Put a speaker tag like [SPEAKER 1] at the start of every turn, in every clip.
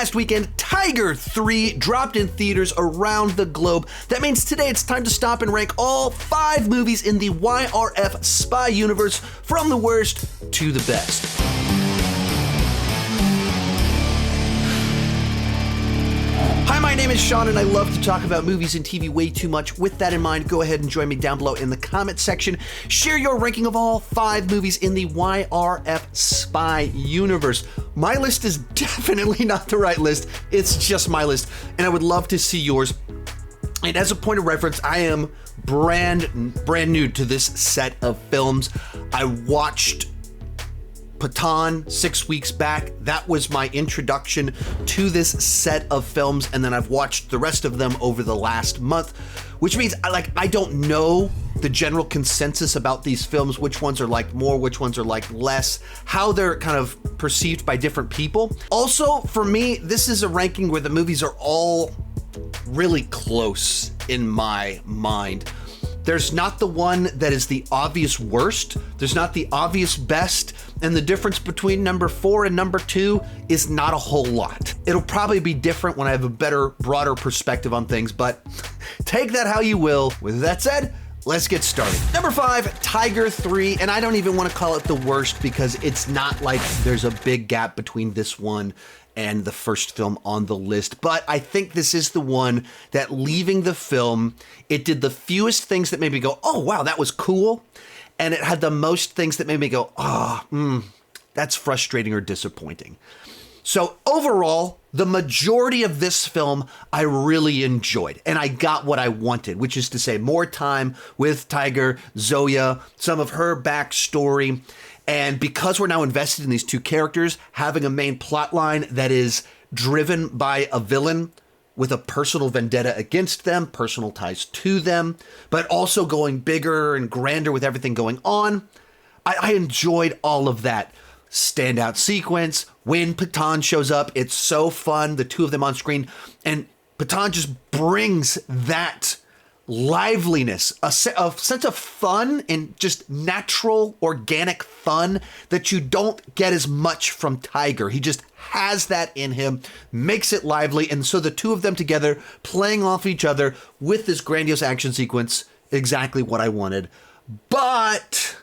[SPEAKER 1] past weekend, Tiger 3 dropped in theaters around the globe. That means today it's time to stop and rank all 5 movies in the YRF Spy Universe from the worst to the best. Hi, my name is Sean, and I love to talk about movies and TV way too much. With that in mind, go ahead and join me down below in the comment section. Share your ranking of all 5 movies in the YRF Spy Universe. My list is definitely not the right list. It's just my list, and I would love to see yours. And as a point of reference, I am brand new to this set of films. I watched Pathaan 6 weeks back. That was my introduction to this set of films, and then I've watched the rest of them over the last month, which means I don't know the general consensus about these films, which ones are liked more, which ones are liked less, how they're kind of perceived by different people. Also, for me, this is a ranking where the movies are all really close in my mind. There's not the one that is the obvious worst. There's not the obvious best. And the difference between number 4 and number 2 is not a whole lot. It'll probably be different when I have a better, broader perspective on things, but take that how you will. With that said, let's get started. Number 5, Tiger 3, and I don't even want to call it the worst because it's not like there's a big gap between this one and the first film on the list, but I think this is the one that, leaving the film, it did the fewest things that made me go, oh wow, that was cool, and it had the most things that made me go, that's frustrating or disappointing. So overall, the majority of this film I really enjoyed, and I got what I wanted, which is to say more time with Tiger, Zoya, some of her backstory. And because we're now invested in these two characters, having a main plot line that is driven by a villain with a personal vendetta against them, personal ties to them, but also going bigger and grander with everything going on, I enjoyed all of that. Standout sequence, when Pathaan shows up, it's so fun, the two of them on screen, and Pathaan just brings that liveliness, a sense of fun and just natural, organic fun that you don't get as much from Tiger. He just has that in him, makes it lively, and so the two of them together playing off each other with this grandiose action sequence, exactly what I wanted. But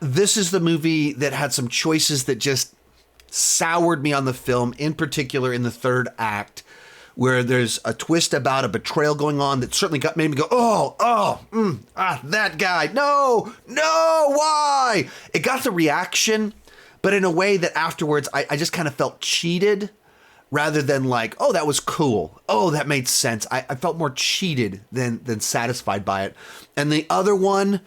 [SPEAKER 1] this is the movie that had some choices that just soured me on the film, in particular in the third act, where there's a twist about a betrayal going on that certainly made me go, that guy, no, why? It got the reaction, but in a way that afterwards I just kind of felt cheated rather than like, oh, that was cool. Oh, that made sense. I felt more cheated than satisfied by it. And the other one,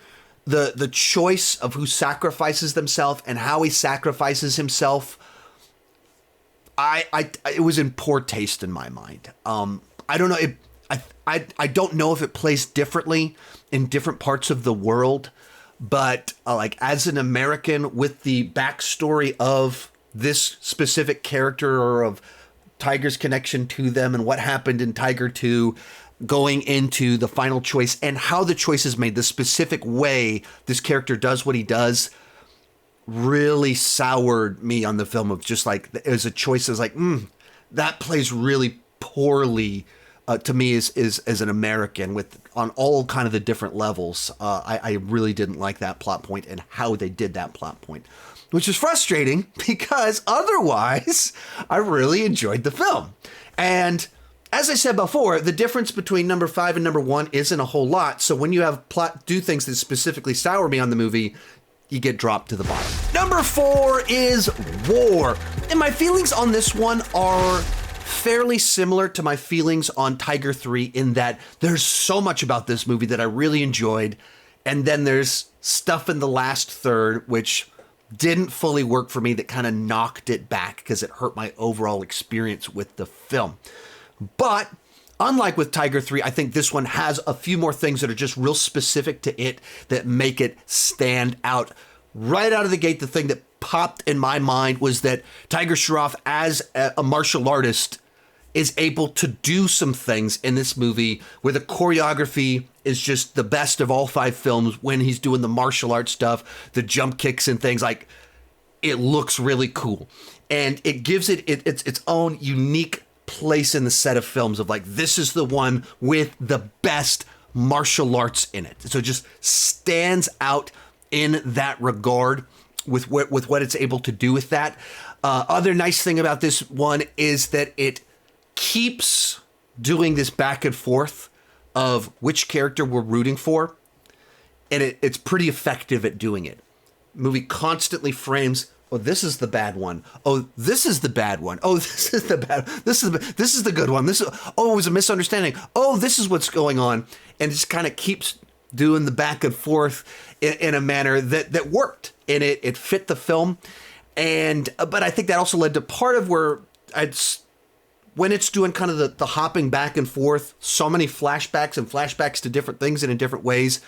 [SPEAKER 1] the choice of who sacrifices themselves and how he sacrifices himself, it was in poor taste in my mind. I don't know. I don't know if it plays differently in different parts of the world, but like as an American with the backstory of this specific character or of Tiger's connection to them and what happened in Tiger 2, going into the final choice and how the choice is made, the specific way this character does what he does, really soured me on the film. Of just like, it was a choice that was like, that plays really poorly to me as an American on all kind of the different levels. I really didn't like that plot point and how they did that plot point, which is frustrating because otherwise I really enjoyed the film. And as I said before, the difference between number 5 and number 1 isn't a whole lot. So when you have plot do things that specifically sour me on the movie, you get dropped to the bottom. Number 4 is War. And my feelings on this one are fairly similar to my feelings on Tiger 3 in that there's so much about this movie that I really enjoyed. And then there's stuff in the last third which didn't fully work for me that kind of knocked it back because it hurt my overall experience with the film. But unlike with Tiger 3, I think this one has a few more things that are just real specific to it that make it stand out. Right out of the gate, the thing that popped in my mind was that Tiger Shroff, as a martial artist, is able to do some things in this movie where the choreography is just the best of all 5 films when he's doing the martial arts stuff, the jump kicks and things. Like, it looks really cool. and it gives its own unique place in the set of films of like, this is the one with the best martial arts in it. So it just stands out in that regard with what it's able to do with that. Other nice thing about this one is that it keeps doing this back and forth of which character we're rooting for, and it's pretty effective at doing it. Movie constantly frames, oh, this is the bad one. Oh, this is the bad one. Oh, this is the bad. This is the good one. Oh, it was a misunderstanding. Oh, this is what's going on, and it just kind of keeps doing the back and forth in a manner that worked, and it fit the film. And but I think that also led to part of where when it's doing kind of the hopping back and forth, so many flashbacks to different things and in different ways,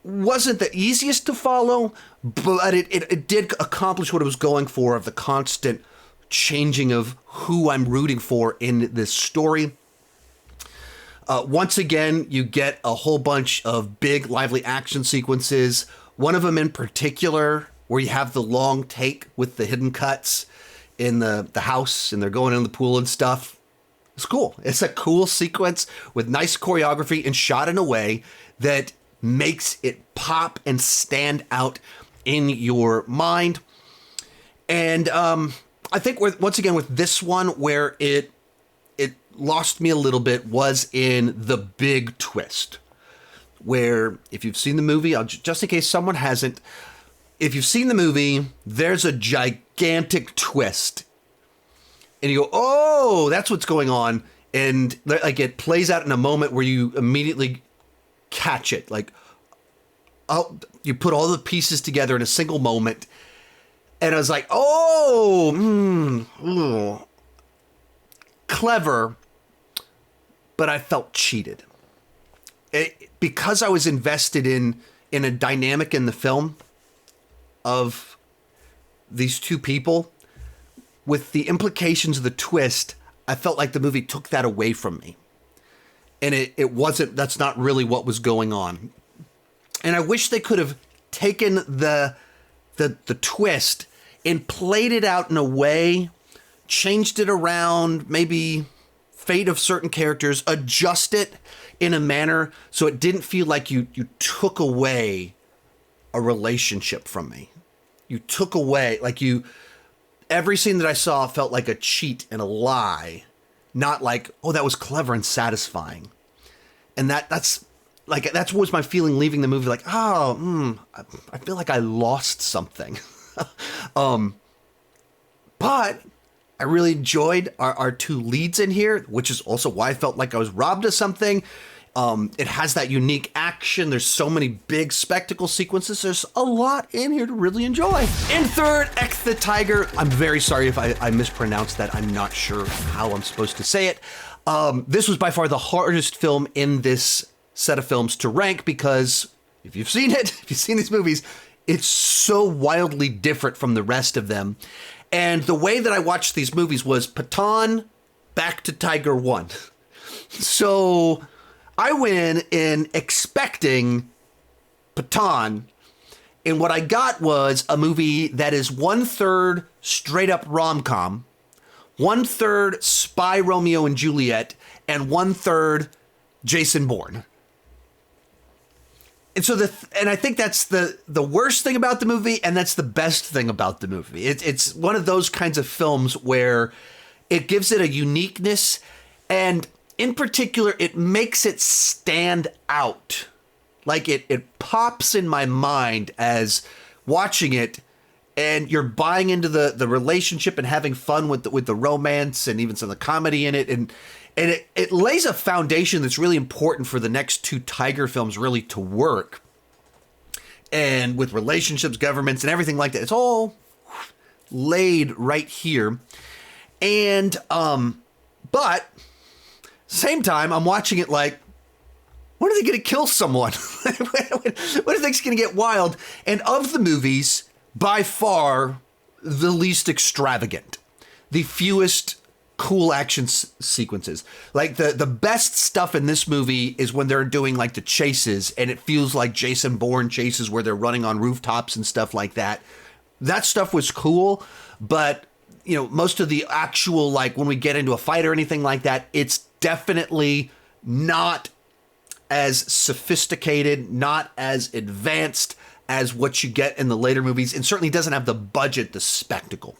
[SPEAKER 1] wasn't the easiest to follow, but it did accomplish what it was going for, of the constant changing of who I'm rooting for in this story. Once again, you get a whole bunch of big, lively action sequences. One of them in particular, where you have the long take with the hidden cuts in the house, and they're going in the pool and stuff. It's cool. It's a cool sequence with nice choreography and shot in a way that makes it pop and stand out in your mind. And I think once again with this one, where it lost me a little bit was in the big twist, where if you've seen the movie, just in case someone hasn't, if you've seen the movie, there's a gigantic twist, and you go, oh, that's what's going on. And like, it plays out in a moment where you immediately catch it. Like, oh, you put all the pieces together in a single moment. And I was like, clever, but I felt cheated. Because I was invested in a dynamic in the film of these two people, with the implications of the twist, I felt like the movie took that away from me. And it wasn't, that's not really what was going on. And I wish they could have taken the twist and played it out in a way, changed it around, maybe fate of certain characters, adjust it in a manner so it didn't feel like you took away a relationship from me. You took away, like every scene that I saw felt like a cheat and a lie, not like, oh, that was clever and satisfying. And that's what was my feeling leaving the movie. Like, I feel like I lost something. But I really enjoyed our two leads in here, which is also why I felt like I was robbed of something. It has that unique action. There's so many big spectacle sequences. There's a lot in here to really enjoy. In third, Ek the Tiger. I'm very sorry if I mispronounced that. I'm not sure how I'm supposed to say it. This was by far the hardest film in this set of films to rank, because if you've seen it, if you've seen these movies, it's so wildly different from the rest of them. And the way that I watched these movies was Pathaan back to Tiger 1. So I went in expecting Pathaan, and what I got was a movie that is 1/3 straight up rom-com, 1/3 spy Romeo and Juliet, and 1/3 Jason Bourne. And so I think that's the worst thing about the movie, and that's the best thing about the movie. It's one of those kinds of films where it gives it a uniqueness, and in particular, it makes it stand out. Like it pops in my mind as watching it, and you're buying into the relationship and having fun with the romance and even some of the comedy in it, and it lays a foundation that's really important for the next two Tiger films really to work. And with relationships, governments, and everything like that, it's all laid right here. And but same time, I'm watching it like, when are they going to kill someone? When are things going to get wild? And of the movies, by far the least extravagant, the fewest cool action sequences. Like the best stuff in this movie is when they're doing like the chases, and it feels like Jason Bourne chases where they're running on rooftops and stuff like that. That stuff was cool, but most of the actual, like when we get into a fight or anything like that, it's definitely not as sophisticated, not as advanced as what you get in the later movies, and certainly doesn't have the budget, the spectacle.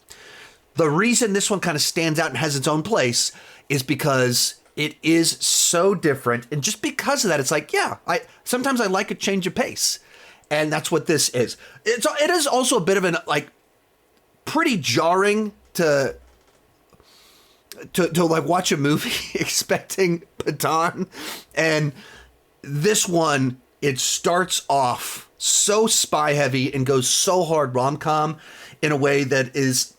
[SPEAKER 1] The reason this one kind of stands out and has its own place is because it is so different. And just because of that, it's like, sometimes I like a change of pace. And that's what this is. It is also a bit of an, like, pretty jarring to like watch a movie expecting Pathaan. And this one, it starts off so spy heavy and goes so hard rom-com in a way that is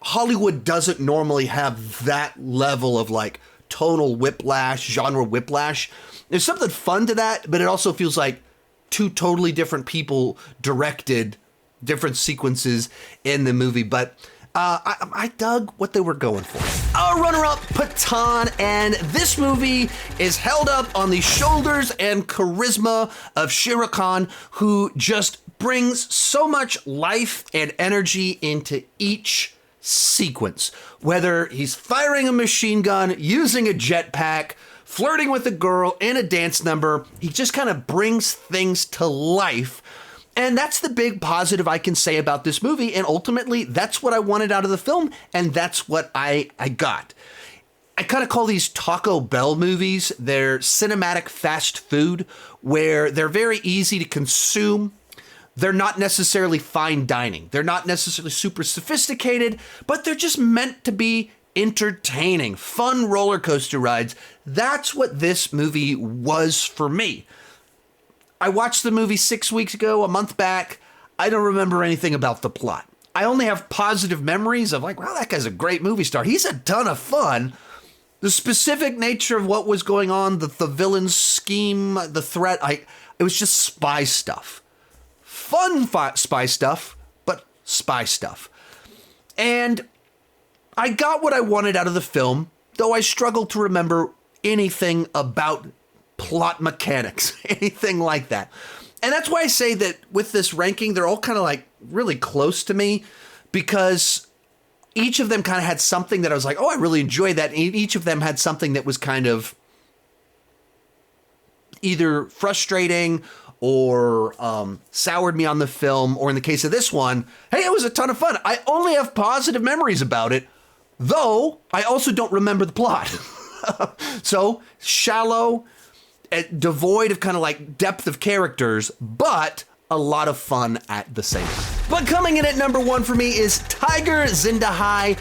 [SPEAKER 1] Hollywood doesn't normally have that level of like tonal whiplash, genre whiplash. There's something fun to that, but it also feels like two totally different people directed different sequences in the movie. But I dug what they were going for. Our runner-up, Pathaan, and this movie is held up on the shoulders and charisma of Shah Rukh Khan, who just brings so much life and energy into each sequence. Whether he's firing a machine gun, using a jetpack, flirting with a girl in a dance number, he just kind of brings things to life. And that's the big positive I can say about this movie. And ultimately, that's what I wanted out of the film. And that's what I got. I kind of call these Taco Bell movies. They're cinematic fast food where they're very easy to consume. They're not necessarily fine dining. They're not necessarily super sophisticated, but they're just meant to be entertaining, fun roller coaster rides. That's what this movie was for me. I watched the movie 6 weeks ago, a month back. I don't remember anything about the plot. I only have positive memories of like, wow, that guy's a great movie star. He's a ton of fun. The specific nature of what was going on, the villain's scheme, the threat, it was just spy stuff. Fun spy stuff, but spy stuff. And I got what I wanted out of the film, though I struggled to remember anything about plot mechanics, anything like that. And that's why I say that with this ranking, they're all kind of like really close to me, because each of them kind of had something that I was like, oh, I really enjoyed that. And each of them had something that was kind of either frustrating or soured me on the film, or in the case of this one, hey, it was a ton of fun. I only have positive memories about it, though I also don't remember the plot. So shallow, devoid of kind of like depth of characters, but a lot of fun at the same time. But coming in at number one for me is Tiger Zinda Hai.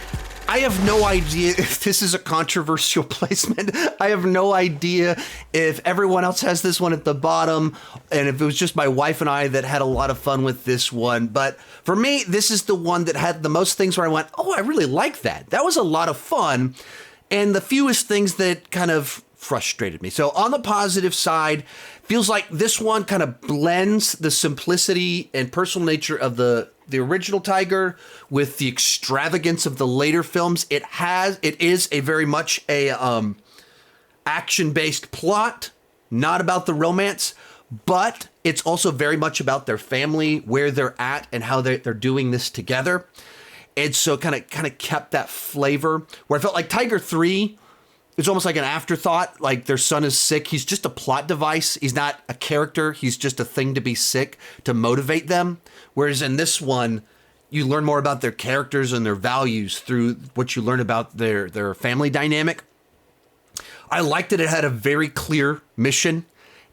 [SPEAKER 1] I have no idea if this is a controversial placement. I have no idea if everyone else has this one at the bottom, and if it was just my wife and I that had a lot of fun with this one. But for me, this is the one that had the most things where I went, oh, I really like that. That was a lot of fun. And the fewest things that kind of frustrated me. So on the positive side, feels like this one kind of blends the simplicity and personal nature of the original Tiger with the extravagance of the later films. It is a very much a action-based plot, not about the romance, but it's also very much about their family, where they're at, and how they're doing this together. And so kind of kept that flavor, where I felt like Tiger 3 is almost like an afterthought. Like their son is sick. He's just a plot device. He's not a character. He's just a thing to be sick to motivate them. Whereas in this one, you learn more about their characters and their values through what you learn about their family dynamic. I liked that it had a very clear mission,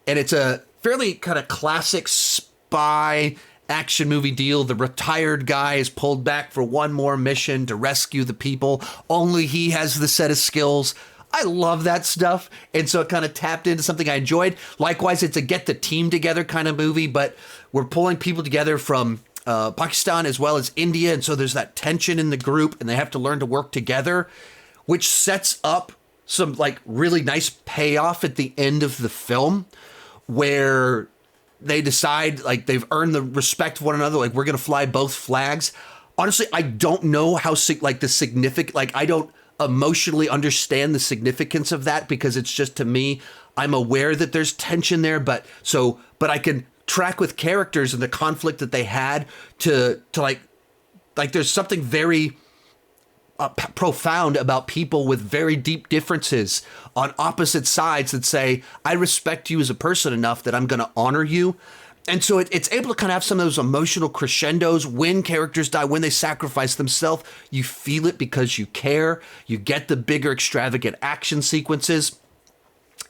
[SPEAKER 1] and it's a fairly kind of classic spy action movie deal. The retired guy is pulled back for one more mission to rescue the people. Only he has the set of skills. I love that stuff. And so it kind of tapped into something I enjoyed. Likewise, it's a get the team together kind of movie, but we're pulling people together from Pakistan as well as India. And so there's that tension in the group, and they have to learn to work together, which sets up some like really nice payoff at the end of the film, where they decide like they've earned the respect of one another. Like, we're going to fly both flags. Honestly, I don't know how the significant, like I don't emotionally understand the significance of that, because it's just, to me, I'm aware that there's tension there, but I can track with characters and the conflict that they had to like there's something very profound about people with very deep differences on opposite sides that say, I respect you as a person enough that I'm going to honor you. And so it's able to kind of have some of those emotional crescendos when characters die, when they sacrifice themselves. You feel it because you care. You get the bigger, extravagant action sequences.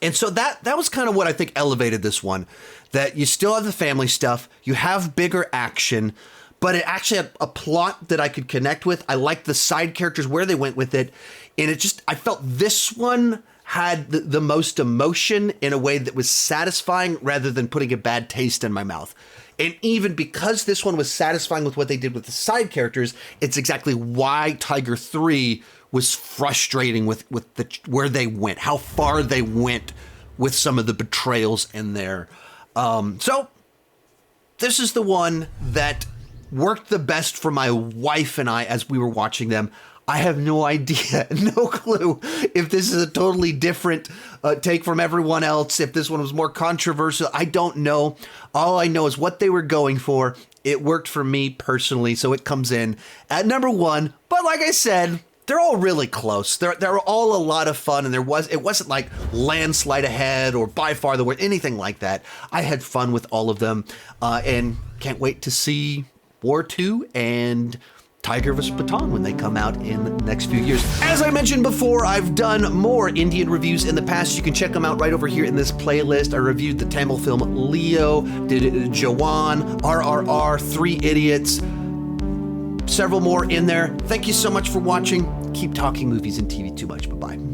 [SPEAKER 1] And so that was kind of what I think elevated this one, that you still have the family stuff, you have bigger action, but it actually had a plot that I could connect with. I liked the side characters, where they went with it. And I felt this one had the most emotion in a way that was satisfying rather than putting a bad taste in my mouth. And even because this one was satisfying with what they did with the side characters, it's exactly why Tiger 3 was frustrating with where they went, how far they went with some of the betrayals in there. So this is the one that worked the best for my wife and I as we were watching them. I have no idea, no clue if this is a totally different take from everyone else, if this one was more controversial. I don't know. All I know is what they were going for. It worked for me personally, so it comes in at number 1. But like I said, they're all really close. They're all a lot of fun, and it wasn't like landslide ahead or by far the worst, anything like that. I had fun with all of them, and can't wait to see War 2 and Tiger vs. Pathaan when they come out in the next few years. As I mentioned before, I've done more Indian reviews in the past. You can check them out right over here in this playlist. I reviewed the Tamil film Leo, did Jawan, RRR, Three Idiots, several more in there. Thank you so much for watching. Keep talking movies and TV too much. Bye-bye.